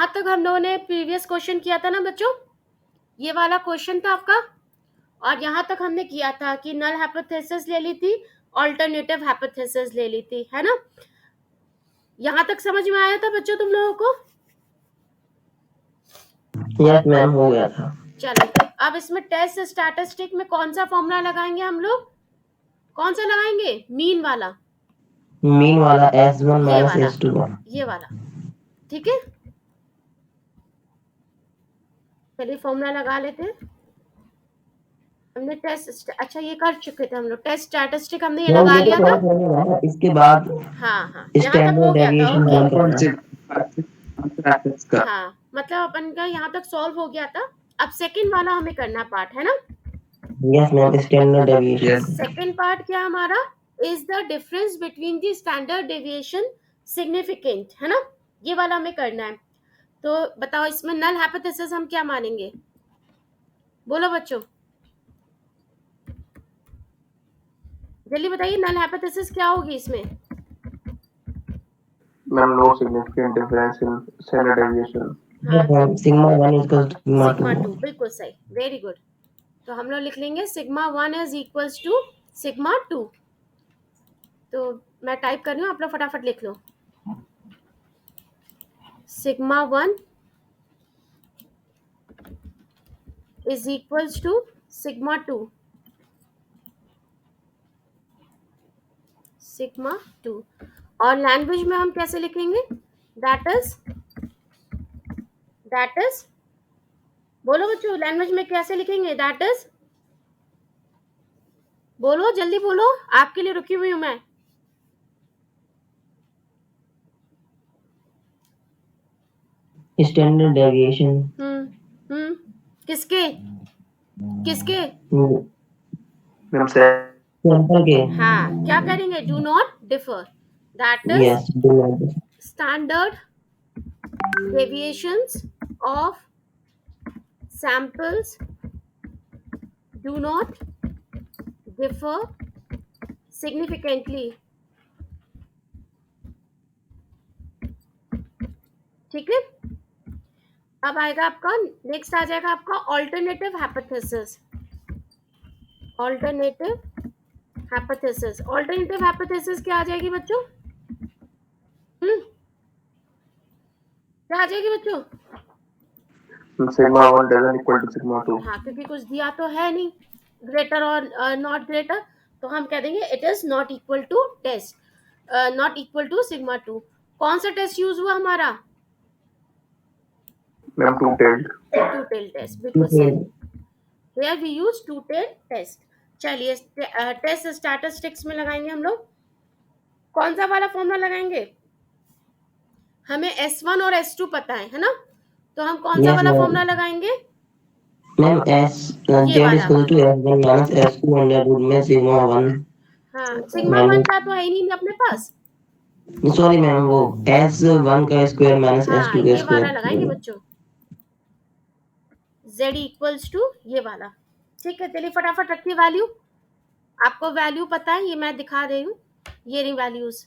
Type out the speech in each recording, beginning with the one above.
यहां तक हम लोगों ने प्रीवियस क्वेश्चन किया था ना बच्चों, ये वाला क्वेश्चन था आपका, और यहां तक हमने किया था कि नल हाइपोथेसिस ले ली थी, ऑल्टरनेटिव हाइपोथेसिस ले ली थी, है ना। यहां तक समझ में आया था बच्चों तुम लोगों को? यस मैम, हो गया था। चलो फिर अब इसमें टेस्ट स्टैटिस्टिक में कौन सा फॉर्मूला लगाएंगे हम लोग? कौन सा लगाएंगे? मीन वाला, मीन वाला S1 ये माइनस वाला, S2। ये वाला, ठीक है। चलिए फॉर्मूला लगा लेते हैं। हमने टेस्ट, अच्छा ये कर चुके थे हम लोग, टेस्ट स्टैटिस्टिक हमने ये मैम लगा ये तो लिया था। सॉल्व करने वाला है, इसके बाद हाँ यहाँ तक हो स्टैंडर्ड गया था, डेविएशन ओके। करना है। हाँ मतलब अपन का यहाँ तक सॉल्व हो गया था। अब सेकंड वाला हमें करना पार्ट, है ना। Yes ma'am, standard deviation. Second part क्या हमारा? Is the difference between the standard deviation significant, है ना, ये वाला हमें करना है। तो बताओ इसमें नल हाइपोथेसिस हम क्या मानेंगे? बोलो बच्चों, जल्दी बताइए, नल हाइपोथेसिस क्या होगी इसमें? Ma'am no significant difference in standard deviation. हाँ sigma 1 equals to sigma sigma 2। 2, बिल्कुल सही, वेरी गुड। तो हम लोग लिख लेंगे sigma 1 is equals to sigma 2। तो मैं टाइप कर रही हूँ, आप लोग फटाफट लिख लो। Sigma 1 is equals to sigma 2, sigma 2। और लैंग्वेज में हम कैसे लिखेंगे? दैट इज बोलो बच्चों, लैंग्वेज में कैसे लिखेंगे? दैट इज, बोलो जल्दी बोलो, आपके लिए रुकी हुई हूं मैं। Standard deviation. हम्म, किसके किसके? मैम से सैंपल के। हाँ क्या करेंगे? Do not differ, that is yes, do not. standard deviations of samples do not differ significantly, ठीक है। अब आएगा आपका नेक्स्ट, आ जाएगा आपका alternative hypothesis. Alternative hypothesis, alternative hypothesis क्या आ जाएगी बच्चों? क्या आ जाएगी बच्चों? Sigma 1 doesn't equal to sigma 2। हाँ क्योंकि कुछ दिया तो है नहीं, ग्रेटर और नॉट ग्रेटर, तो हम कह देंगे it is not equal to test, not equal to sigma 2। कौन सा टेस्ट यूज हुआ हमारा? मैम टू टेल्ड टेस्ट, बिल्कुल सही। Here we use two-tailed test। चलिए टेस्ट स्टैटिस्टिक्स में लगाएंगे हम लोग। कौन सा वाला फॉर्मूला लगाएंगे? हमें S1 और S2 पता है ना, तो हम कौन सा वाला फॉर्मूला लगाएंगे? Ma'am S Z equal to S1 minus S2 under root में सिग्मा 1। हाँ सिग्मा 1 का तो है ही नहीं अपने पास। सॉरी मैम, वो S1 का स्क्वायर माइनस हाँ S2 का ये वाला स्क्वायर। लगाएंगे बच्चों, Z इक्वल्स टू ये वाला, ठीक है। चलिए फटाफट रखिए वैल्यू, आपको वैल्यू पता है, ये मैं दिखा रही हूँ। ये रही वैल्यूज,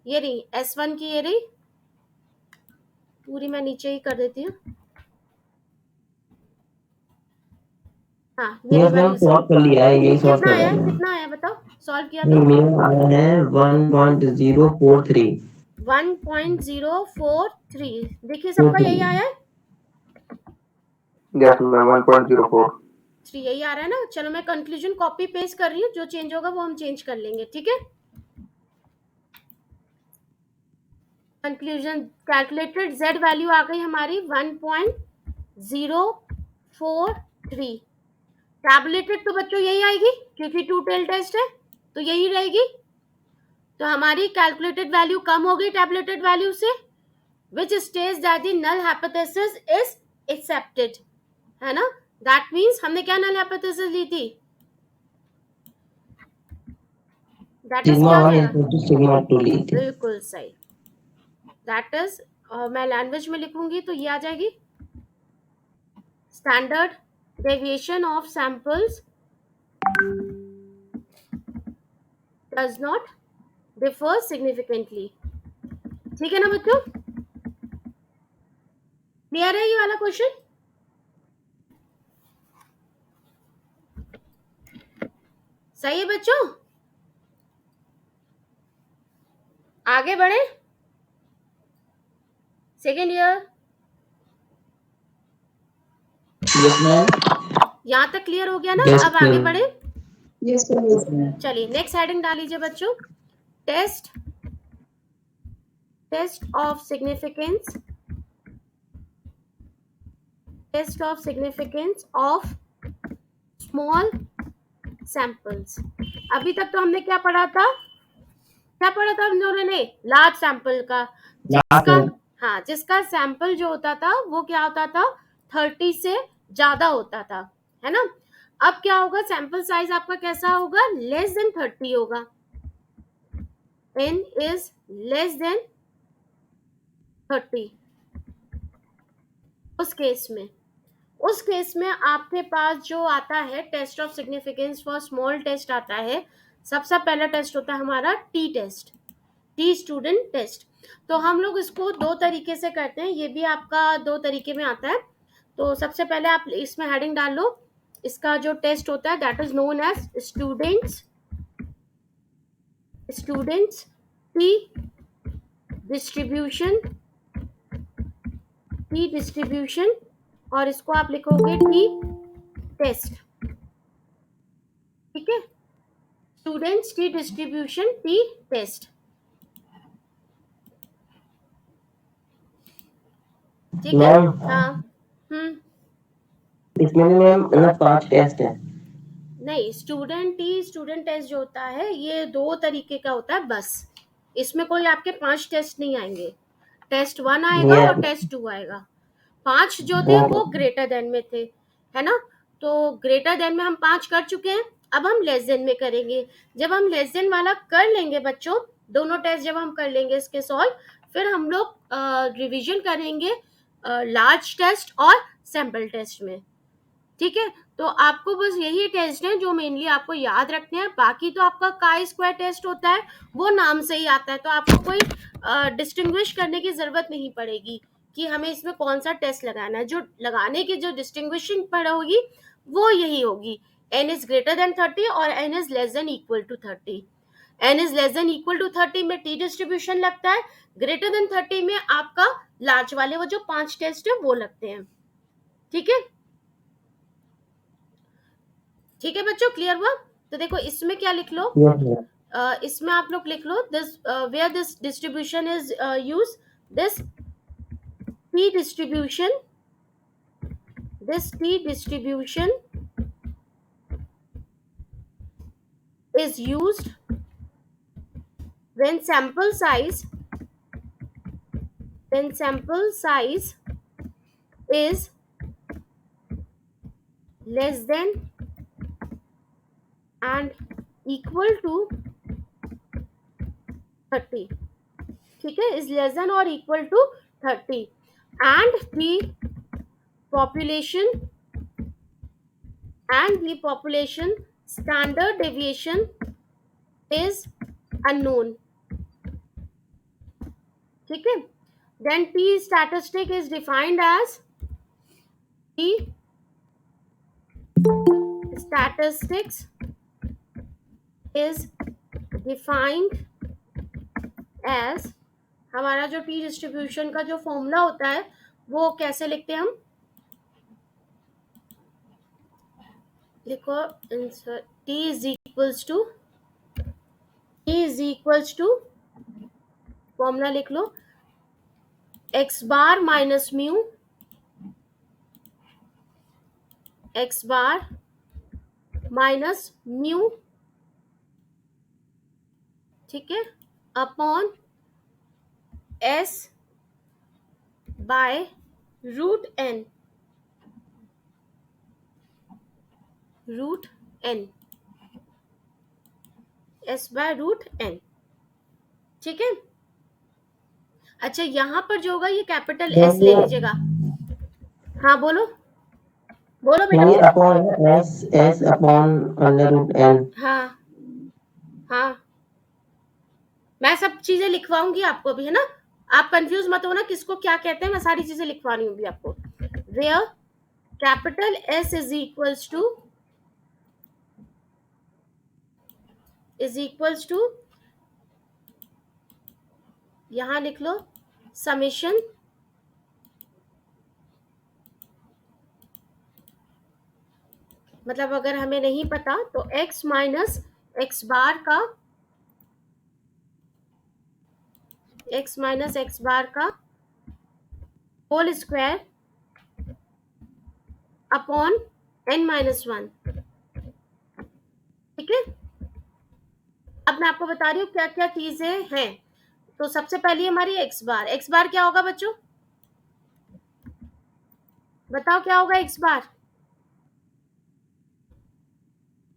ये रही S1 की, ये रही पूरी, मैं नीचे ही कर देती हूँ। हाँ ये मैम सॉल्व कर लिया है, यही सॉल्व कितना कर आया? रहा हूँ। कितना आया बताओ, सॉल्व किया तो? मेरा आया है 1.043। 1.043, देखिए सबका यही आया है, यस मैम 1.04। 3 यही आ रहा है ना। चलो मैं कंक्लूजन कॉपी पेस्ट कर रही हूँ, जो चेंज होगा वो हम चेंज कर लेंगे, ठीक है। कंक्लूजन कैलकुलेटेड Z वैल्यू आ गई हमारी 1.043। टैबुलेटेड तो बच्चों यही आएगी क्योंकि टू टेल टेस्ट है, तो यही रहेगी। तो हमारी कैलकुलेटेड वैल्यू कम हो गई टैबुलेटेड वैल्यू से, which states that the null hypothesis is accepted, है ना। that means हमने क्या null hypothesis ली थी? that is सिग्मा क्या 1 गया? इक्वल टू सिग्मा 2 ली थी। बिल्कुल सही, that is मैं लैंग्वेज में लिखूंगी तो ये आ जाएगी, standard deviation of samples does not differ significantly, ठीक है ना बच्चों। क्लियर है ये वाला क्वेश्चन? सही है बच्चों, आगे बढ़े। Second year Yes, ma'am. यहाँ तक क्लियर हो गया ना? Yes, अब आगे ma'am. बढ़े। Yes, ma'am. चलिए नेक्स्ट हेडिंग डाल लीजिए बच्चों, test of significance, test of significance of small samples. अभी तक तो हमने क्या पढ़ा था हम दोनों ने? लार्ज सैंपल का, जिसका हाँ जिसका सैंपल जो होता था वो क्या होता था, 30 से ज्यादा होता था, है ना। अब क्या होगा, सैंपल साइज आपका कैसा होगा, लेस देन 30 होगा, n इज लेस देन 30। उस केस में आपके पास जो आता है test of significance for small test आता है, सबसे पहला टेस्ट होता है हमारा T test, T student test. तो हम लोग इसको दो तरीके से करते हैं, ये भी आपका दो तरीके में आता है। तो सबसे पहले आप इसमें हेडिंग डाल लो, इसका जो टेस्ट होता है that is known as students T distribution, और इसको आप लिखोगे टी टेस्ट, ठीक है, students T distribution T test, ठीक है। हाँ इसमें मैम ना 5 टेस्ट है। नहीं, स्टूडेंट टेस्ट जो होता है ये दो तरीके का होता है बस, इसमें कोई आपके 5 टेस्ट नहीं आएंगे, टेस्ट 1 आएगा और टेस्ट 2 आएगा। 5 जो थे वो ग्रेटर देन में थे, है ना। तो ग्रेटर देन में हम 5 कर चुके हैं, अब हम लेस देन में करेंगे। जब हम लेस देन वाला कर लेंगे बच्चों, दोनों टेस्ट जब हम कर लेंगे इसके सॉल्व, फिर हम लोग रिवीजन करेंगे लार्ज टेस्ट और सैंपल टेस्ट में, ठीक है। तो आपको बस यही टेस्ट है जो मेनली आपको याद रखने हैं, बाकी तो आपका काई स्क्वायर टेस्ट होता है, वो नाम से ही आता है, तो आपको कोई डिस्टिंग्विश करने की जरूरत नहीं पड़ेगी कि हमें इसमें कौन सा टेस्ट लगाना है। जो लगाने की जो डिस्टिंग्विशिंग पड़ होगी वो यही होगी, n इज ग्रेटर देन 30 और n is less than equal to 30। n is less than equal to 30 में टी डिस्ट्रीब्यूशन लगता है, ग्रेटर देन 30 में आपका लार्ज वाले वो जो 5 टेस्ट है वो लगते हैं, ठीक है। ठीक है बच्चों, क्लियर हुआ? तो देखो इसमें क्या लिख लो, इसमें आप लोग लिख लो this where this distribution is use, this T distribution is used when sample size is less than and equal to 30, ठीक है, is less than or equal to 30 and the population standard deviation is unknown, ठीक है। then T statistic is defined as T statistics is defined as, हमारा जो T distribution का जो formula होता है वो कैसे लिखते हैं हम, लिखो T is equals to formula लिख लो x bar minus mu, x bar minus mu, ठीक है, upon s by root n, s by root n, ठीक है। अच्छा यहाँ पर जो होगा ये कैपिटल S ले लीजिएगा। हाँ बोलो बेटा। Upon s upon under root n। हाँ मैं सब चीजें लिखवाऊंगी आपको भी, है ना। आप कंफ्यूज मत होना किसको क्या कहते हैं, मैं सारी चीजें लिखवा रही हूँ भी आपको। Where capital S is equals to यहां लिख लो समेशन मतलब अगर हमें नहीं पता तो x माइनस एक्स बार का होल स्क्वायर अपॉन n-1। ठीक है, अब मैं आपको बता रही हूँ क्या क्या चीजें हैं। तो सबसे पहली हमारी एक्स बार क्या होगा बच्चों, बताओ क्या होगा x bar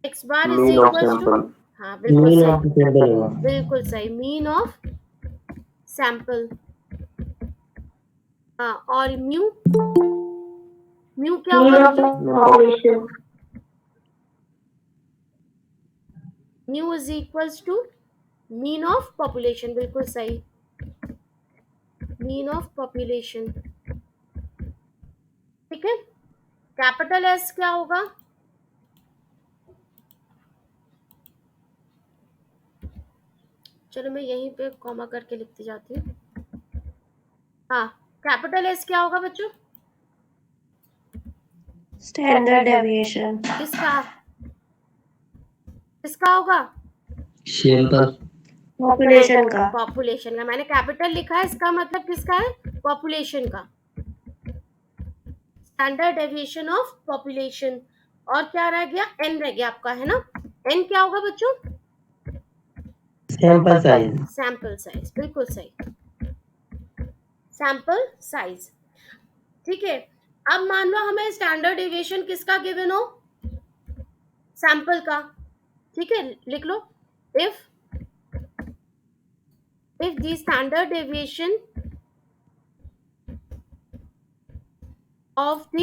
is mean of equal to, sample. हाँ बिल्कुल मीन सही, ऑफ सैंपल होगा। बिल्कुल सही, मीन ऑफ सैंपल। हाँ, और म्यू क्या होगा बच्चों, Population. Mu is equals to mean of population, बिल्कुल सही, मीन ऑफ पॉपुलेशन। ठीक है, कैपिटल एस क्या होगा, चलो मैं यहीं पे कॉमा करके लिखती जाती हूँ। हाँ, कैपिटल एस क्या होगा बच्चों, Standard deviation. किसका किसका होगा, सैंपल Population का. पॉपुलेशन का। मैंने कैपिटल लिखा है, इसका मतलब किसका है, पॉपुलेशन का, स्टैंडर्ड डेविएशन ऑफ पॉपुलेशन। और क्या रह गया, एन रह गया आपका, है ना। एन क्या होगा बच्चों, सैंपल साइज। सैंपल साइज, बिल्कुल सही, सैंपल साइज। ठीक है, अब मान लो हमें स्टैंडर्ड डेविएशन किसका गिवन हो, सैंपल का। ठीक है, लिख लो, if the standard deviation of the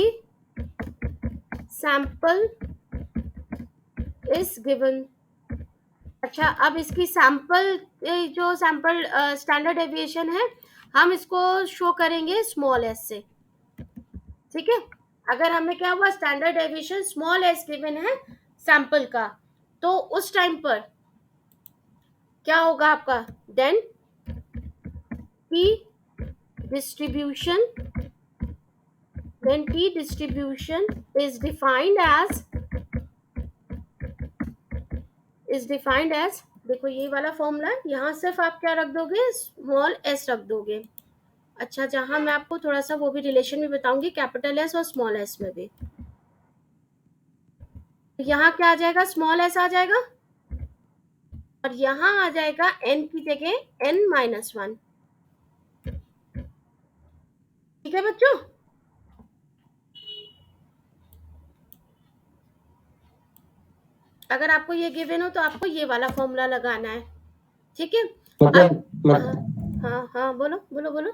sample is given. अच्छा, अब इसकी सैंपल जो सैंपल स्टैंडर्ड डेविएशन है हम इसको शो करेंगे स्मॉल एस से। ठीक है, अगर हमें क्या हुआ, standard deviation small S given है सैंपल का, तो उस टाइम पर क्या होगा आपका, then T distribution is defined as देखो ये वाला फॉर्मूला, यहाँ सिर्फ आप क्या रख दोगे, स्मॉल एस रख दोगे। अच्छा, जहां मैं आपको थोड़ा सा वो भी रिलेशन भी बताऊंगी कैपिटल एस और स्मॉल एस में भी। यहाँ क्या आ जाएगा, स्मॉल एस आ जाएगा और यहाँ आ जाएगा n की जगह n-1। ठीक है बच्चों, अगर आपको ये गिवन हो तो आपको ये वाला फॉर्मूला लगाना है। ठीक है, हाँ बोलो बोलो बोलो।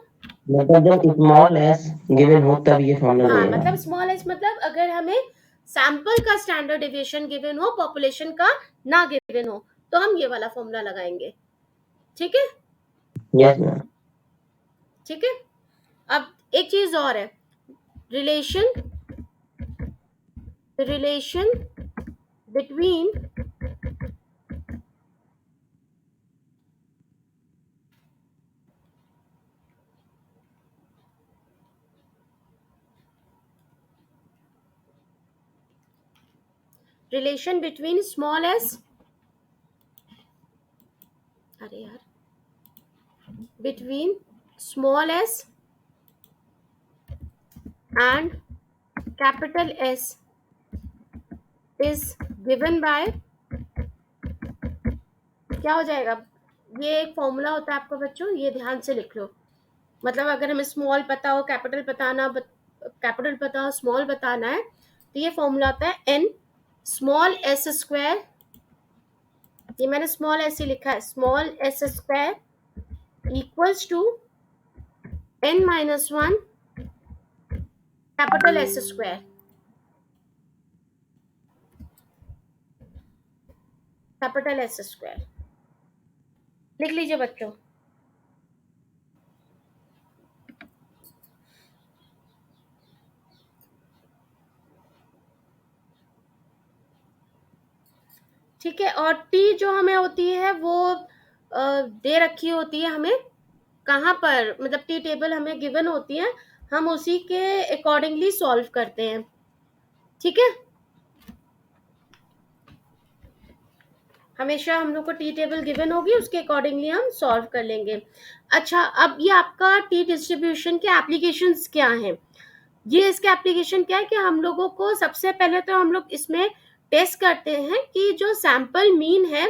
मतलब जब स्मॉल एस गिवन हो तब ये फॉर्मूला हाँ, लगेगा। मतलब स्मॉल एस मतलब अगर हमें सैंपल का स्टैंडर्ड डेविएशन गिवन हो, पॉपुलेशन का ना गिवन हो, तो हम ये वाला फॉर्मूला लगाएंगे। ठीक है, यस मैम। ठीक है, अब एक चीज और है, रिलेशन बिटवीन स्मॉल एस, अरे यार, between small S and capital S is given by, क्या हो जाएगा, ये एक फॉर्मूला होता है आपका बच्चों, ये ध्यान से लिख लो। मतलब अगर हमें स्मॉल पता हो, कैपिटल पता हो, स्मॉल बताना है, तो ये फॉर्मूला होता है n स्मॉल एस स्क्वायर, ये मैंने स्मॉल एस ही लिखा है, small S square equals to n-1 capital S square, लिख लीजिए बच्चों। ठीक है, और टी जो हमें होती है वो दे रखी होती है हमें कहाँ पर, मतलब टी टेबल हमें गिवन होती है, हम उसी के अकॉर्डिंगली सॉल्व करते हैं। ठीक है, हमेशा हम लोग को टी टेबल गिवन होगी, उसके अकॉर्डिंगली हम सॉल्व कर लेंगे। अच्छा, अब ये आपका टी डिस्ट्रीब्यूशन के एप्लीकेशंस क्या हैं? ये इसके एप्लीकेशन क्या है कि हम लोगों को सबसे पहले तो हम लोग इसमें टेस्ट करते हैं कि जो सैंपल मीन है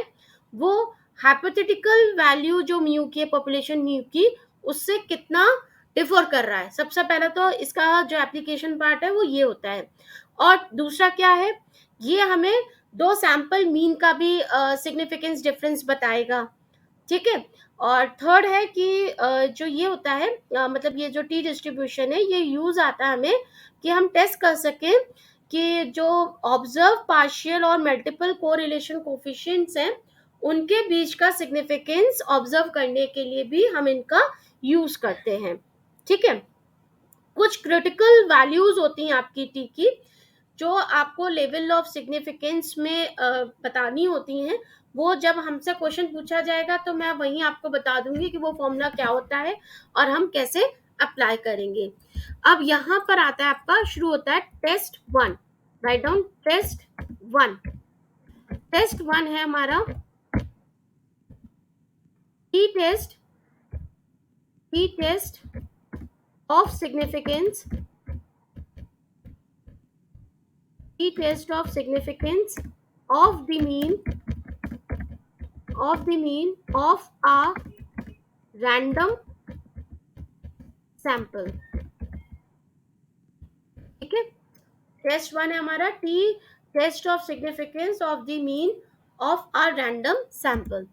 वो हाइपोथेटिकल वैल्यू जो म्यू की है, पॉपुलेशन म्यू की, उससे कितना डिफर कर रहा है। सबसे पहले तो इसका जो एप्लीकेशन पार्ट है वो ये होता है। और दूसरा क्या है, ये हमें दो सैंपल मीन का भी सिग्निफिकेंस डिफरेंस बताएगा। ठीक है, और थर्ड है कि जो ये होता है मतलब ये जो टी डिस्ट्रीब्यूशन है ये यूज आता है हमें कि हम टेस्ट कर सकें कि जो ऑब्जर्व पार्शियल और मल्टीपल कोरिलेशन कोफिशिएंट्स हैं उनके बीच का सिग्निफिकेंस ऑब्जर्व करने के लिए भी हम इनका यूज करते हैं। ठीक है, कुछ क्रिटिकल वैल्यूज होती हैं आपकी टी की जो आपको लेवल ऑफ सिग्निफिकेंस में बतानी होती हैं। वो जब हमसे क्वेश्चन पूछा जाएगा तो मैं वहीं आपको बता दूंगी कि वो फॉर्मूला क्या होता है और हम कैसे अप्लाई करेंगे। अब यहाँ पर आता है आपका, शुरू होता है test 1। Right down test 1। Test 1 है हमारा T test of significance, t-test of significance of the mean of a random sample। ठीक है, टेस्ट 1 है हमारा T test of significance of the mean of a random sample.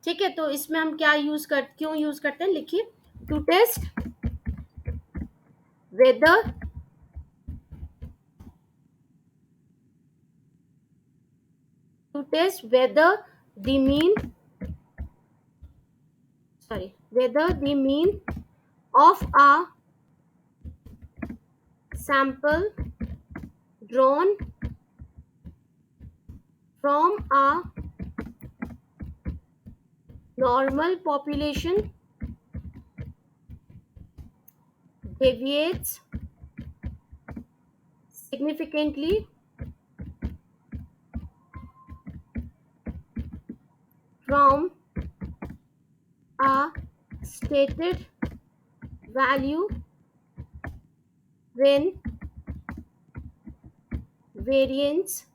ठीक है, तो इसमें हम क्या क्यों यूज करते हैं, लिखिए, to test whether the mean of a sample drawn from a normal population deviates significantly from a stated value when variance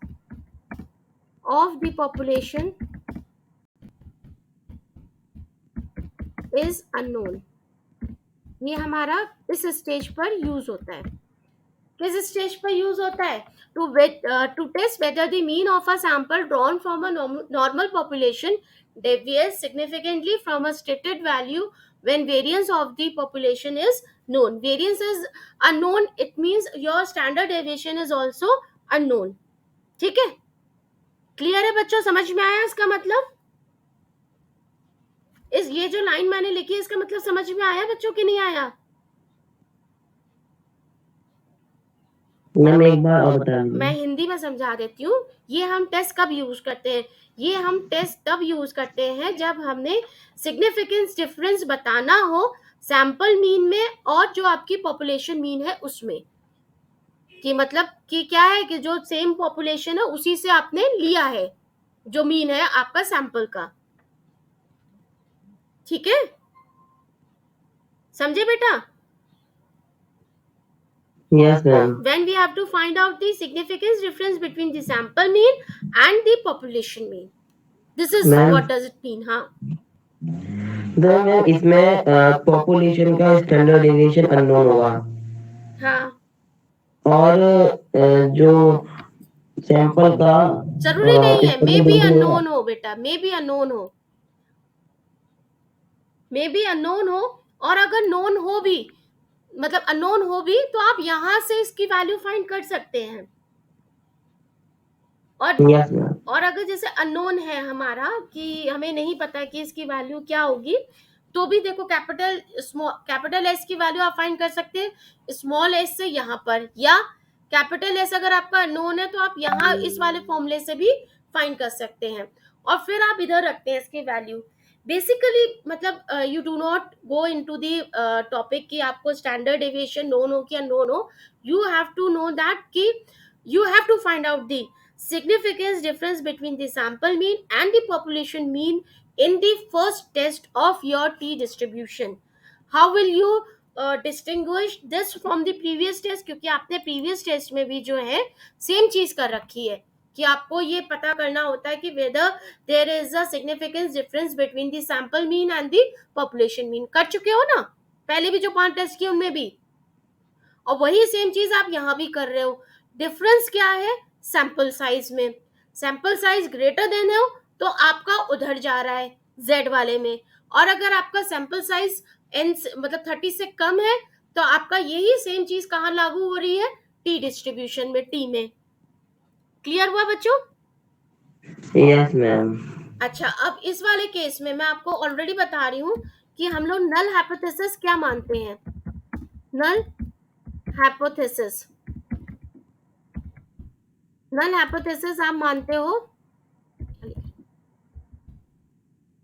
of the population is unknown। ये हमारा इस स्टेज पर यूज होता है। किस स्टेज पर यूज होता है? To test whether the mean of a sample drawn from a normal population deviates significantly from a stated value when variance of the population is known। Variance is unknown, it means your standard deviation is also unknown। ठीक है, clear है बच्चों, समझ में आया इसका मतलब? ये जो लाइन मैंने लिखी है इसका मतलब समझ में आया बच्चों कि नहीं आया? मैम एक बार और बता दीजिए। मैं हिंदी में समझा देती हूँ। ये हम टेस्ट कब यूज करते हैं? ये हम टेस्ट तब यूज करते हैं जब हमने सिग्निफिकेंस डिफरेंस बताना हो सैंपल मीन में और जो आपकी पॉपुलेशन मीन है उसमें। कि मतलब कि क्या है कि जो सेम पॉपुलेशन है उसी से आपने लिया है जो मीन है आपका सैंपल का। ठीक है, समझे बेटा? Yes ma'am। When we have to find out the significance difference between the sample mean and the population mean, this is what does it mean? हाँ, तो मैम इसमें पॉपुलेशन का स्टैंडर्ड डेविएशन अननोन होगा। हाँ, और जो सैंपल का जरूरी नहीं है, मे बी अननोन हो बेटा, मे बी अननोन हो, और अगर नोन हो भी, मतलब अननोन हो भी, तो आप यहां से इसकी वैल्यू फाइंड कर सकते हैं। और अगर जैसे अननोन है हमारा कि हमें नहीं पता कि इसकी वैल्यू क्या होगी, तो भी देखो कैपिटल एस की वैल्यू आप फाइंड कर सकते हैं स्मॉल एस से यहाँ पर, या कैपिटल एस अगर आपका अननोन है तो आप यहाँ इस वाले फॉर्मूले से भी फाइंड कर सकते हैं, और फिर आप इधर रखते हैं इसकी वैल्यू। बेसिकली मतलब you do not go into the topic कि आपको स्टैंडर्ड डेविएशन नोन हो या no no, you have to know that कि you have to find out the significance difference between the sample mean and the population mean in the first test of your t distribution. How will you distinguish this from the previous test? क्योंकि आपने previous test में भी जो है same चीज कर रखी है कि आपको ये पता करना होता है कि whether there is a significance difference between the sample mean and the population mean. कर चुके हो ना पहले भी जो 5 टेस्ट किए उनमें भी, और वही सेम चीज आप यहाँ भी कर रहे हो। डिफरेंस क्या है? सैंपल साइज में। सैंपल साइज ग्रेटर देन हो तो आपका उधर जा रहा है z वाले में, और अगर आपका सैंपल साइज n मतलब 30 से कम है तो आपका यही सेम चीज कहाँ लागू हो रही है? टी डिस्ट्रीब्यूशन में, टी में। क्लियर हुआ बच्चों? Yes ma'am. अच्छा, अब इस वाले केस में मैं आपको ऑलरेडी बता रही हूँ कि हम लोग नल हाइपोथेसिस क्या मानते हैं। नल हाइपोथेसिस, नल हाइपोथेसिस आप मानते हो,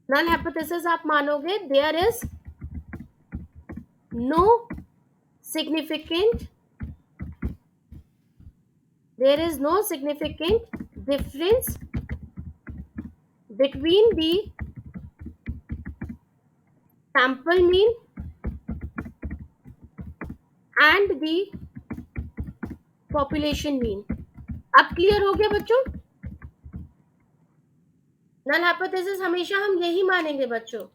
नल हाइपोथेसिस आप मानोगे there is no significant, there is no significant difference between the sample mean and the population mean. अब क्लियर हो गया बच्चों? नल हाइपोथेसिस हमेशा हम यही मानेंगे बच्चों,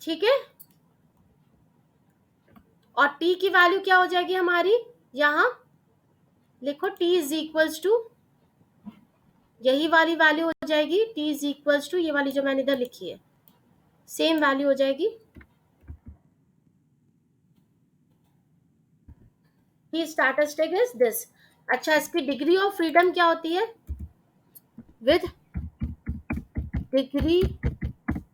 ठीक है। और t की वैल्यू क्या हो जाएगी हमारी? यहां लिखो t इज इक्वल्स टू, यही वाली वैल्यू हो जाएगी, t इज इक्वल्स टू ये वाली जो मैंने इधर लिखी है, सेम वैल्यू हो जाएगी। की स्टैटिस्टिक इज दिस। अच्छा, इसकी डिग्री ऑफ फ्रीडम क्या होती है? With degree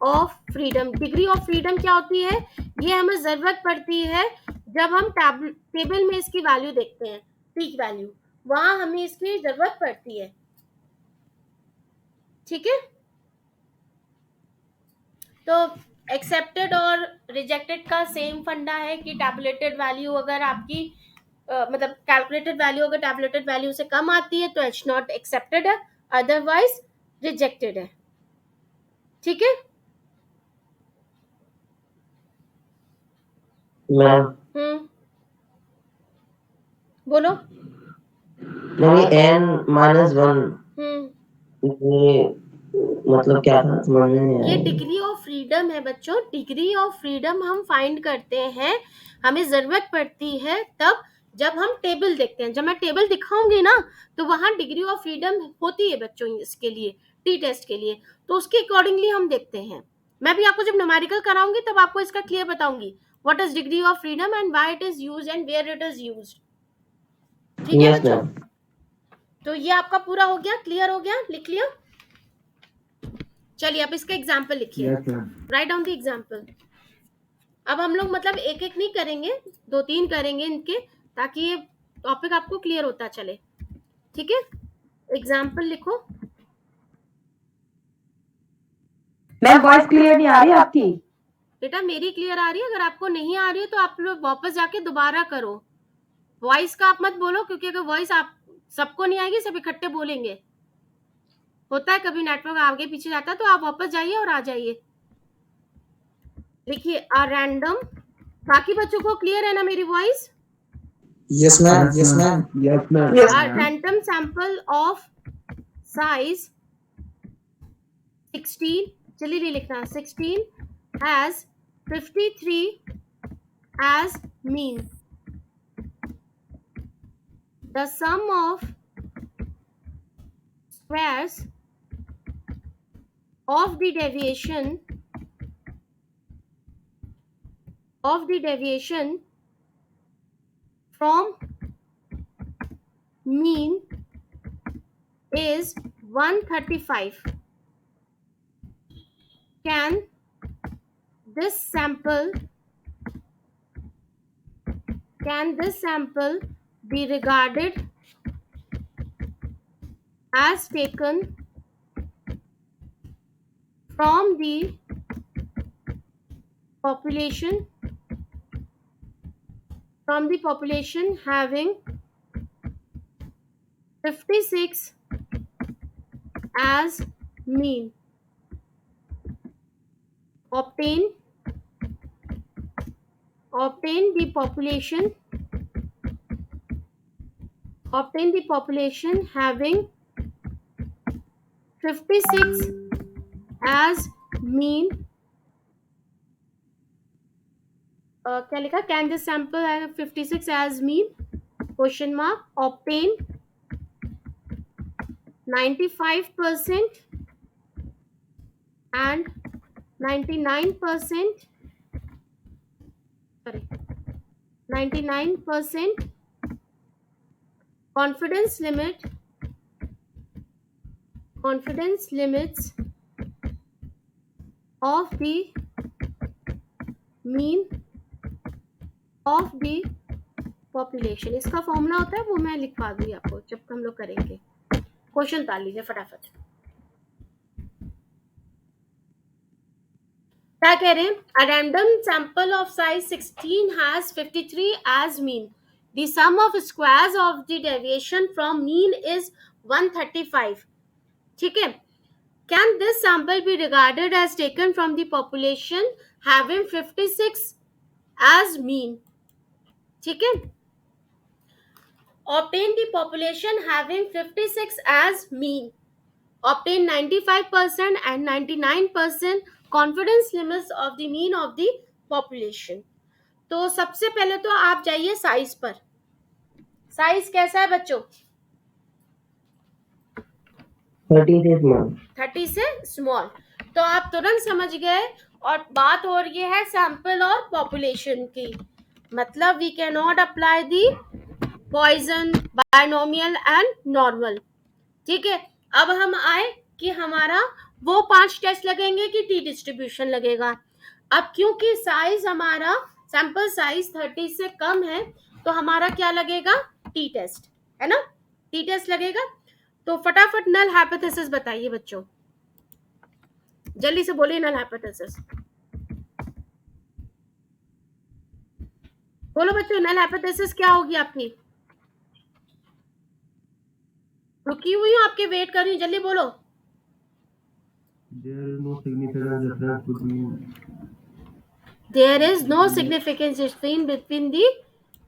of freedom. Degree of freedom क्या होती है? ये हमें जरूरत पड़ती है जब हम टेबल में इसकी वैल्यू देखते हैं, पीक वैल्यू, वहां हमें इसकी जरूरत पड़ती है, ठीक है। तो एक्सेप्टेड और रिजेक्टेड का सेम फंडा है कि टैबुलेटेड वैल्यू अगर आपकी मतलब कैलकुलेटेड वैल्यू अगर टैबुलेटेड वैल्यू से कम आती है तो एच नॉट एक्सेप्टेड है, अदरवाइज रिजेक्टेड है, ठीक है मैम। बोलो। n-1 ये मतलब क्या था समझ में नहीं आया। ये डिग्री ऑफ फ्रीडम है बच्चों। डिग्री ऑफ फ्रीडम हम फाइंड करते हैं, हमें जरूरत पड़ती है तब जब हम टेबल देखते हैं। जब मैं टेबल दिखाऊंगी ना तो वहां डिग्री ऑफ फ्रीडम होती है बच्चों इसके लिए, टी टेस्ट के लिए, तो उसके अकॉर्डिंगली हम देखते हैं। मैं भी आपको जब न्यूमेरिकल कराऊंगी तब आपको इसका क्लियर बताऊंगी what is degree of freedom and why it is used and where it is used, ठीक है बच्चों। तो ये आपका पूरा हो गया, क्लियर हो गया, लिख लिया। चलिए अब इसका एग्जाम्पल लिखिए, राइट डाउन द एग्जाम्पल। अब हम लोग मतलब एक एक नहीं करेंगे, 2-3 करेंगे इनके, ताकि ये टॉपिक आपको क्लियर होता चले, ठीक है। एग्जाम्पल लिखो। मैम वॉइस क्लियर नहीं आ रही आपकी? बेटा मेरी क्लियर आ रही है, अगर आपको नहीं आ रही है तो आप लोग वापस जाके दोबारा करो। वॉइस का आप मत बोलो, क्योंकि अगर वॉइस आप सबको नहीं आएगी, सब इकट्ठे बोलेंगे, होता है कभी नेटवर्क आगे पीछे जाता है, तो आप वापस जाइए और आ जाइए। लिखिए अ रैंडम, बाकी बच्चों को क्लियर है ना मेरी voice? Yes ma'am, yes ma'am, yes ma'am. A random sample of size 16, चलिए नहीं लिखना, 16 has 53 as mean. The sum of squares of the deviation from mean is 135. Can this sample be regarded as taken from the population having 56 as mean. Obtain the population having 56 as mean. क्या लिखा? Can this sample have 56 as mean? Question mark. Obtain 95% and 99% 99% confidence limits of the mean of the population. इसका formula होता है, वो मैं लिखवा दूंगी आपको जब हम लोग करेंगे. क्वेश्चन उतार लीजिए फटाफट. क्या कह रहे हैं? A random sample of size 16 has 53 as mean. The sum of squares of the deviation from mean is 135. ठीक है. Can this sample be regarded as taken from the population having 56 as mean? ठीक है. Obtain the population having 56 as mean. Obtain 95% and 99% confidence limits of the mean of the population. तो सबसे पहले तो आप जाइए साइज पर. साइज कैसा है बच्चों? 30 से स्मॉल. 30 से स्मॉल. तो आप तुरंत समझ गए. और बात हो रही है सैंपल और पॉपुलेशन की. मतलब we can not apply the poisson, binomial and normal. ठीक है. अब हम आए कि हमारा वो 5 टेस्ट लगेंगे कि टी डिस्ट्रीब्यूशन लगेगा. अब क्योंकि साइज हमारा सैंपल साइज 30 से कम है तो हमारा क्या लगेगा? टी टेस्ट है ना. टी टेस्ट लगेगा. तो फटाफट नल हाइपोथेसिस बताइए बच्चों. जल्दी से बोलिए नल हाइपोथेसिस. बोलो बच्चों, नल हाइपोथेसिस क्या होगी आपकी? रुकी हुई हूँ, आपके वेट कर रही हूँ, जल्दी बोलो. There is no significance difference between the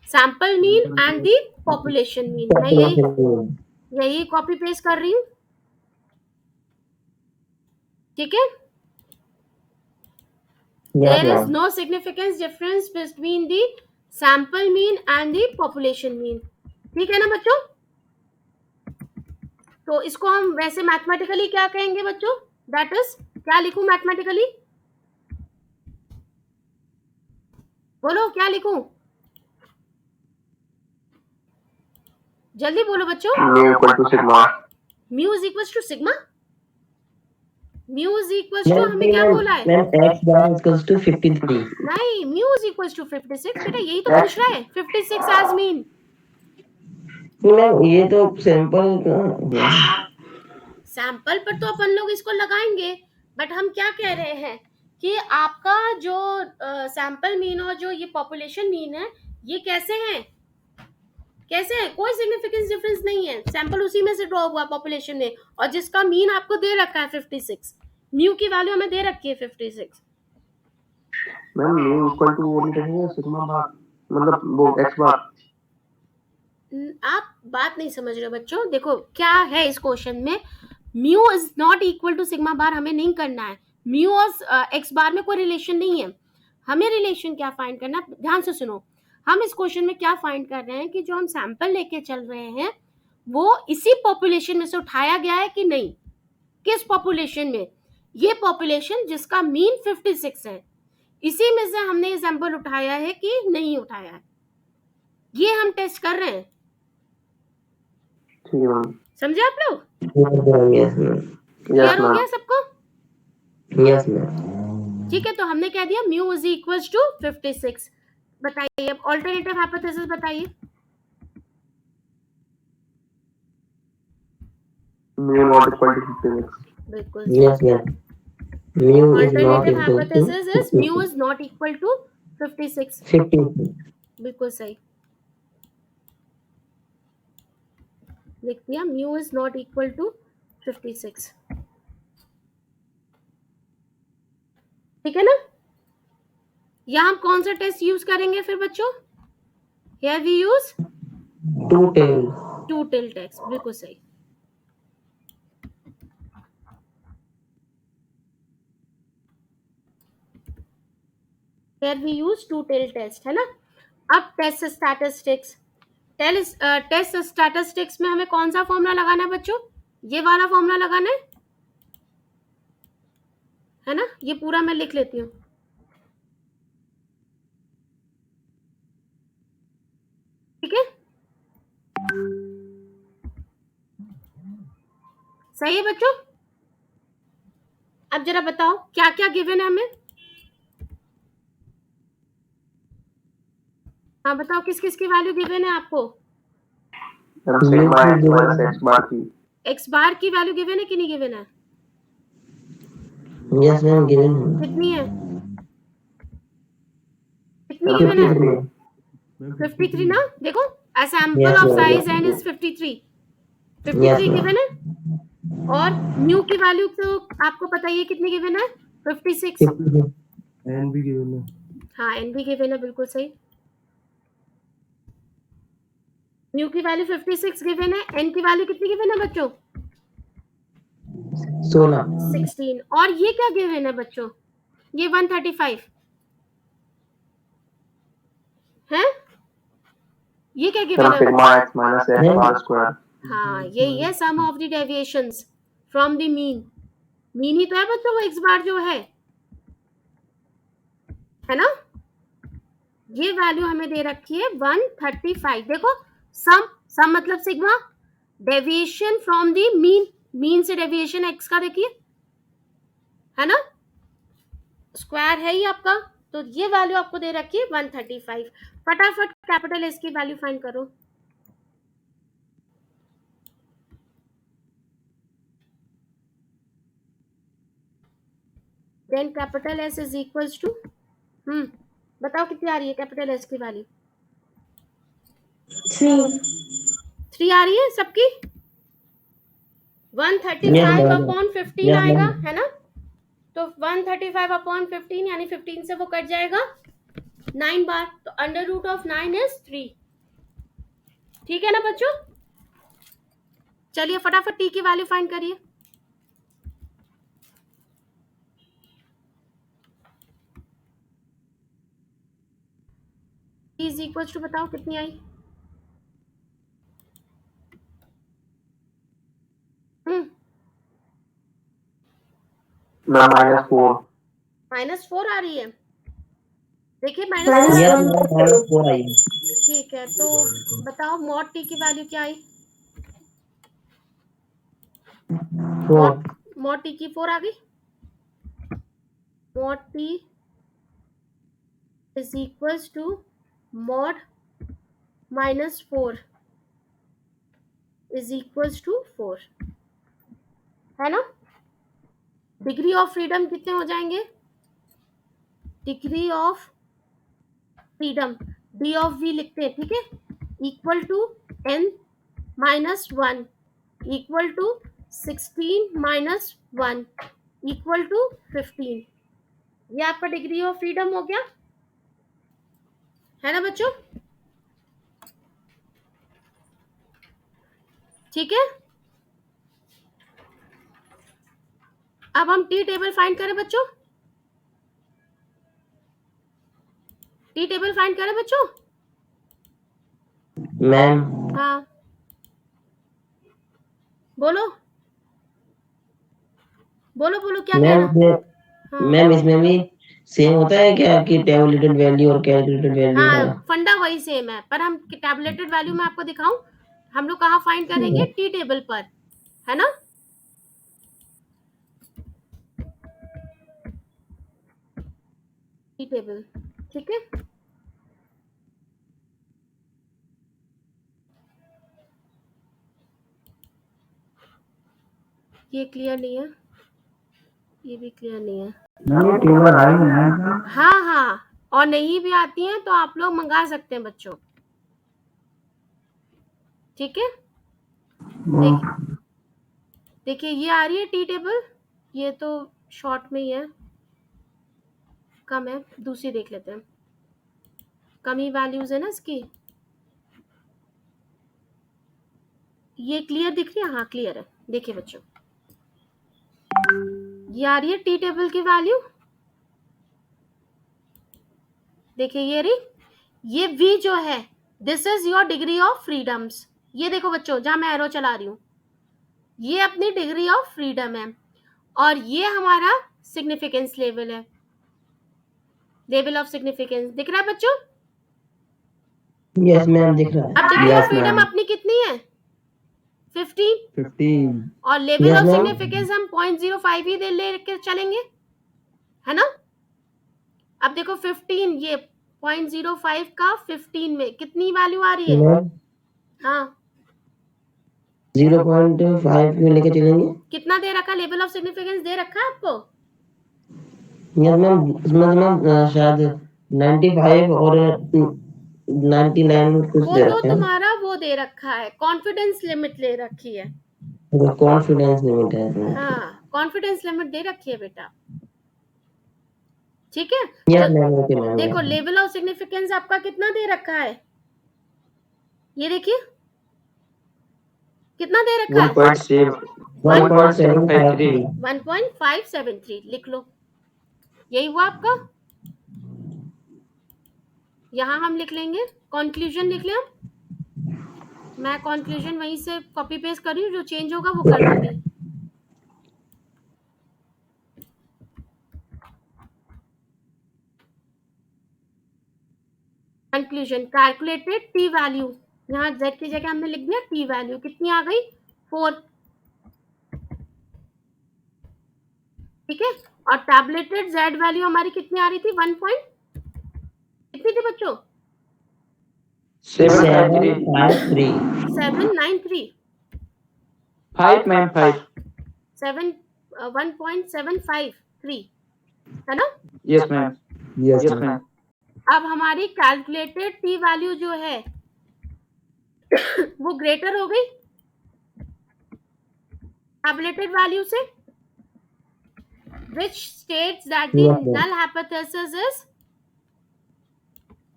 sample mean and the population mean. मैं यही कॉपी पेस्ट कर रही हूँ. ठीक है. There is no significance difference between the sample mean and the population mean. ठीक है ना बच्चों? तो इसको हम वैसे मैथमेटिकली क्या कहेंगे बच्चों? दैट इज, क्या लिखूं मैथमेटिकली? बोलो क्या लिखूं? जल्दी बोलो बच्चों. Mu equal to sigma. Mu is equal to sigma. Mu is equal to, हमें क्या बोला है? x bar equals to 53. नहीं, म्यू इज इक्वल टू 56. बेटा यही तो पूछ रहा है. 56 एज मीन. मैम ये तो सैंपल पर तो अपन लोग इसको लगाएंगे. बट हम क्या कह रहे हैं कि आपका जो सैंपल मीन और जो ये पॉपुलेशन मीन है, ये कैसे हैं? कैसे है? कोई सिग्निफिकेंस डिफरेंस नहीं है. सैंपल उसी में से ड्रॉ हुआ पॉपुलेशन में, और जिसका मीन आपको दे रखा है 56. म्यू की वैल्यू हमें दे रखी है 56. मैम mu equal to वो नहीं रहेगा sigma bar, मतलब वो x bar. आप बात नहीं समझ रहे बच्चों. देखो क्या है इस क्वेश्चन में. Mu is not equal to sigma bar हमें नहीं करना है. म्यू और एक्स बार में कोई रिलेशन नहीं है. हमें रिलेशन क्या फाइंड करना है? ध्यान से सुनो. हम इस क्वेश्चन में क्या फाइंड कर रहे हैं कि जो हम सैंपल लेके चल रहे हैं वो इसी पॉपुलेशन में से उठाया गया है कि नहीं. किस पॉपुलेशन में? ये पॉपुलेशन जिसका मीन 56 है, इसी में से हमने ये सैंपल उठाया है कि नहीं उठाया है, ये हम टेस्ट कर रहे हैं. ठीक है मैम. समझे आप लोग? Yes ma'am. क्लियर हो गया सबको? Yes ma'am. ठीक है. तो हमने कह दिया म्यू इज इक्वल टू 56. बताइए अब ऑल्टरनेटिव हाइपोथेसिस बताइए. mu not equal to 56. बिल्कुल Yes, ma'am. Mu is not alternative equal to hypothesis is mu is not equal to 56. 50. बिल्कुल सही लिख दिया, mu is not equal to 56. ठीक है ना? यहाँ हम कौन सा टेस्ट यूज करेंगे फिर बच्चों? Here we use Two tail. Two tail test. बिल्कुल सही. Here we use two tail test, है ना? अब टेस्ट स्टैटिस्टिक्स. टेस्ट स्टैटिस्टिक्स में हमें कौन सा फॉर्मूला लगाना है बच्चों? ये वाला फॉर्मूला लगाना है ना? ये पूरा मैं लिख लेती हूँ. ठीक है, सही है बच्चों? अब जरा बताओ क्या क्या गिवन है हमें. हाँ बताओ किस किस की वैल्यू गिवन है आपको? Sigma x minus x bar की. एक्स बार की वैल्यू गिवन है कि नहीं गिवन है? Yes, ma'am. Given. कितनी है? कितनी गिवन है? 53. 53 ना. देखो sample Yes, of ma'am. Size N is 53. 53 Yes, ma'am. Given है. और न्यू की वैल्यू तो आपको पता ही है कितनी गिवन है? 56. 52. And भी given है. हाँ एन भी गिवन है. बिल्कुल सही. न्यू की वैल्यू 56 गिवन है. एन की वैल्यू कितनी गिवन है बच्चों? 16. 16. और ये क्या गिवन है बच्चों? ये 135 है. ये क्या गिवन है? Sigma x minus x bar square. हाँ यही है sum of the deviations from the mean. Mean ही तो है बच्चों वो एक्स बार जो है ना? ये वैल्यू हमें दे रखी है 135. देखो सम मतलब sigma, deviation from the mean. Mean से डेविएशन एक्स का देखिए, है ना? स्क्वायर है ही आपका. तो ये वैल्यू आपको दे रखी है 135. फटाफट कैपिटल एस की वैल्यू फाइंड करो. Then capital S is equals to बताओ कितनी आ रही है कैपिटल एस की वैल्यू? 3 आ रही है सबकी. 135 अपॉन 15 आएगा, है ना? तो 135 अपॉन 15 यानी 15 से वो कट जाएगा 9 बार. तो अंडर रूट ऑफ 9 इज 3. ठीक है ना बच्चों? चलिए फटाफट टी की वैल्यू फाइंड करिए. इज इक्वल टू बताओ कितनी आई? -4. -4 आ रही है. देखिए Yes, ma'am. -4 आई. ठीक है, तो बताओ मॉड टी की वैल्यू क्या आई? 4. मॉड टी की 4 आ गई. Mod T is equals to mod -4 is equals to 4, है ना? डिग्री ऑफ फ्रीडम कितने हो जाएंगे? Degree of freedom D of V लिखते हैं. ठीक है, equal to n-1 equal to 16-1 equal to 15. ये आपका डिग्री ऑफ फ्रीडम हो गया, है ना बच्चों? ठीक है, अब हम टी टेबल फाइंड करें बच्चों. टी टेबल फाइंड करें बच्चों. मैम हाँ बोलो बोलो बोलो क्या मैम कहना? हाँ मैम इसमें भी सेम होता है क्या कि टेबुलेटेड वैल्यू और कैलकुलेटेड वैल्यू हाँ का? फंडा वही सेम है, पर हम टैबलेटेड वैल्यू में आपको दिखाऊं. हम लोग कहाँ फाइंड करेंगे? टी टेबल पर, है ना? Tea table. ठीक है, ये क्लियर नहीं है, ये भी क्लियर नहीं है। मैम ये टेबल आई नहीं है। हाँ हाँ, और नहीं भी आती हैं तो आप लोग मंगा सकते हैं बच्चों, ठीक है। देखिए ये आ रही है टी टेबल, ये तो शॉर्ट में ही है, कम है, दूसरी देख लेते हैं, कम ही वैल्यूज है ना इसकी। ये क्लियर दिख रही है? हाँ क्लियर है। देखिए बच्चों, ये आ रही है टी टेबल की वैल्यू, देखिए ये रही, ये v जो है this is your degree of freedoms. ये देखो बच्चों, जहां मैं एरो चला रही हूँ, ये अपनी डिग्री ऑफ फ्रीडम है, और ये हमारा सिग्निफिकेंस लेवल है, लेवल ऑफ सिग्निफिकेंस। दिख रहा है बच्चों? यस मैम दिख रहा अब है। Degree of Yes, freedom ma'am. अपनी कितनी है? 15, 15. और level Yes, of ma'am. Significance हम 0.05 ही दे लेके चलेंगे, है ना। अब देखो 15, ये 0.05 का 15 में कितनी वैल्यू आ रही है? मैम हाँ 0.5 क्यों लेके चलेंगे? कितना दे रखा? लेवल ऑफ सिग्निफिकेंस दे रखा है आपको? यस मैम, इसमें मैम शायद 95 और 99 कुछ वो दे तो रखे हैं। तुम्हारा वो दे रखा है, कॉन्फिडेंस लिमिट ले रखी है। कॉन्फिडेंस लिमिट है इसमें। हाँ कॉन्फिडेंस लिमिट दे रखी है बेटा, ठीक है। Yes ma'am, okay ma'am. देखो लेवल ऑफ सिग्निफिकेंस आपका कितना दे रखा है, ये देखिए कितना दे रखा है? 1.753. 1.573 लिख लो, यही हुआ आपका। यहाँ हम लिख लेंगे, कंक्लूजन लिख लें हम। मैं कंक्लूजन वहीं से कॉपी पेस्ट कर रही हूँ, जो चेंज होगा वो कर दूंगी। कंक्लूजन, कैलकुलेटेड टी वैल्यू, यहाँ z की जगह हमने लिख दिया टी वैल्यू, कितनी आ गई? 4, ठीक है। और टैबलेटेड z वैल्यू हमारी कितनी आ रही थी? 1 पॉइंट कितनी थी बच्चों? 753. 793, 5, ma'am, 5. 1.753 है ना। Yes, ma'am. Yes, Yes, ma'am. ma'am. अब हमारी कैलकुलेटेड टी वैल्यू जो है वो ग्रेटर हो गई टैबलेटेड वैल्यू से, which states that the Yes, ma'am. null hypothesis is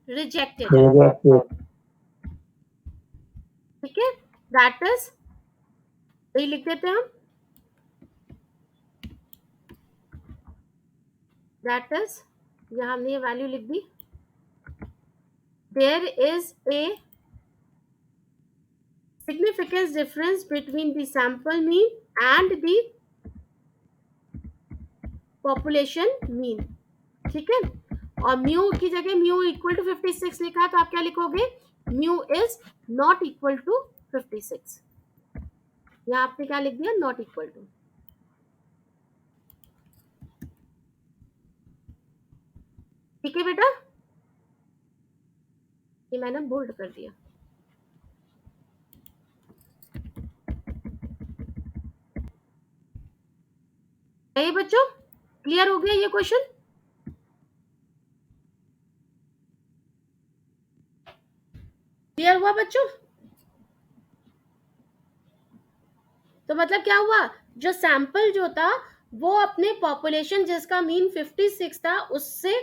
rejected, ठीक है। दैट इज, यही लिख देते हैं हम, दैट इज, यहाँ हमने ये वैल्यू लिख दी। There is a significance difference between the sample mean and the population mean, ठीक है। और म्यू की जगह म्यू इक्वल टू 56 लिखा है, तो आप क्या लिखोगे? Mu is not equal to 56, यहाँ आपने क्या लिख दिया? नॉट इक्वल टू, ठीक है बेटा, ये मैंने बोल्ड कर दिया। है ये बच्चों, क्लियर हो गया ये क्वेश्चन? क्लियर हुआ बच्चों? तो मतलब क्या हुआ, जो सैंपल जो था वो अपने पॉपुलेशन जिसका मीन 56 था उससे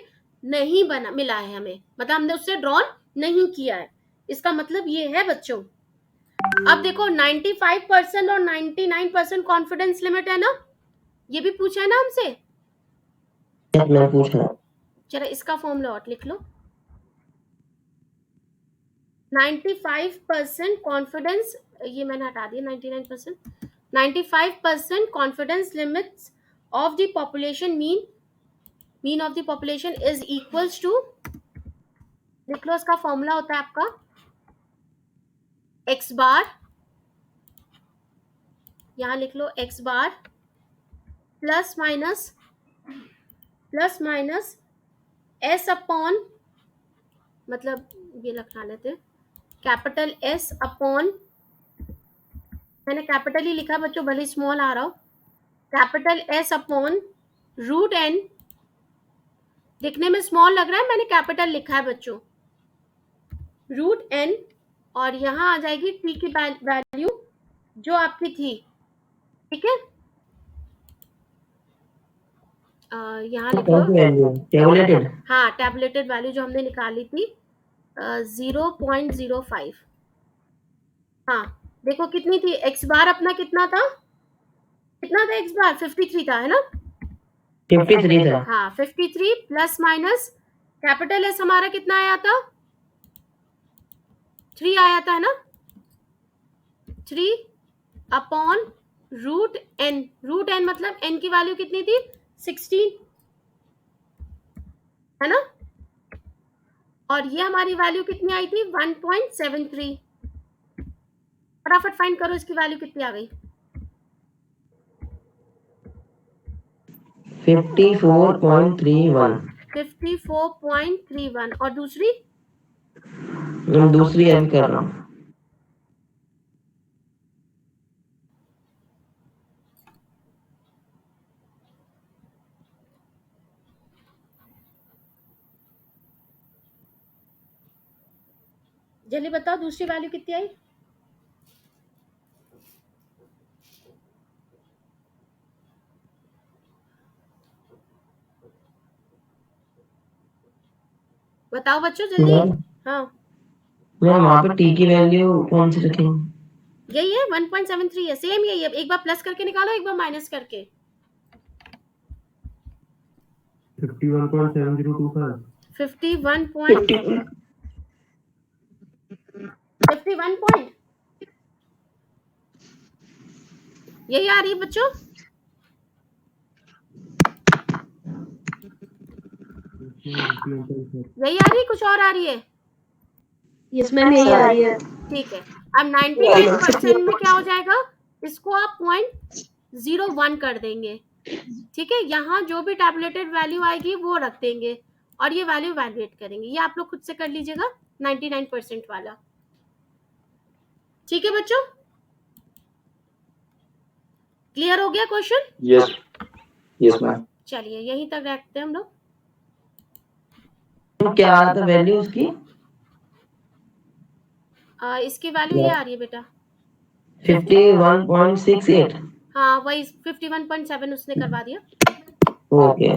नहीं बना मिला है हमें, मतलब हमने उससे ड्रॉन नहीं किया है, इसका मतलब ये है बच्चों। अब देखो 95% और 99% कॉन्फिडेंस लिमिट है ना, ये भी पूछा है ना हमसे। यस मैम, पूछा। चलो इसका फॉर्मूला और लिख लो, 95% कॉन्फिडेंस, ये मैंने हटा दिया 99%, 95% confidence limits of the population mean of the population is equals to, लिख लो इसका फॉर्मूला होता है आपका x बार, यहां लिख लो x bar plus minus s upon, मतलब ये लिखा लेते कैपिटल S अपॉन, मैंने कैपिटल ही लिखा बच्चों, भले स्मॉल आ रहा हो, capital S upon root n, दिखने में स्मॉल लग रहा है, मैंने कैपिटल लिखा है बच्चों, रूट n, और यहाँ आ जाएगी t की वैल्यू जो आपकी थी, ठीक है। यहाँ लिखो, कौन सी वैल्यू टेबुलेटेड? हाँ टैबुलेटेड वैल्यू जो हमने निकाली थी 0.05। हाँ देखो कितनी थी, x बार अपना कितना था x बार 53 था, है ना? 53 था। हाँ 53 प्लस माइनस कैपिटल S हमारा कितना आया था, 3 आया था, है ना? 3 upon root n, root n मतलब n की वैल्यू कितनी थी 16, है ना? और ये हमारी वैल्यू कितनी आई थी 1.73। फटाफट फाइंड करो इसकी वैल्यू कितनी आ गई। 54.31। 54.31। और दूसरी दूसरी अभी कर रहा हूँ। जल्दी बताओ दूसरी वैल्यू कितनी आई। बताओ बच्चों जल्दी। हाँ मैम वहाँ पे टी की वैल्यू कौन सी रखेंगे? यही है 1.73 है, सेम यही है। एक बार प्लस करके निकालो, एक बार माइनस करके। 51.7025। 51 पॉइंट यही आ रही है बच्चों। यही आ रही है, कुछ और आ रही है? यस मैम यही आ रही है। ठीक है, अब 99% में क्या हो जाएगा, इसको आप 0.01 कर देंगे, ठीक है। यहाँ जो भी टैबुलेटेड वैल्यू आएगी वो रख देंगे और ये वैल्यू वैल्यूएट करेंगे। ये आप लोग खुद से कर लीजिएगा 99% वाला, ठीक है बच्चों। क्लियर हो गया क्वेश्चन? Yes yes ma'am. चलिए यहीं तक रखते हैं हम लोग। क्या आ रहा था वैल्यू उसकी? इसकी वैल्यू ये आ रही है बेटा 51.68। हाँ वही 51.7 उसने करवा दिया। ओके।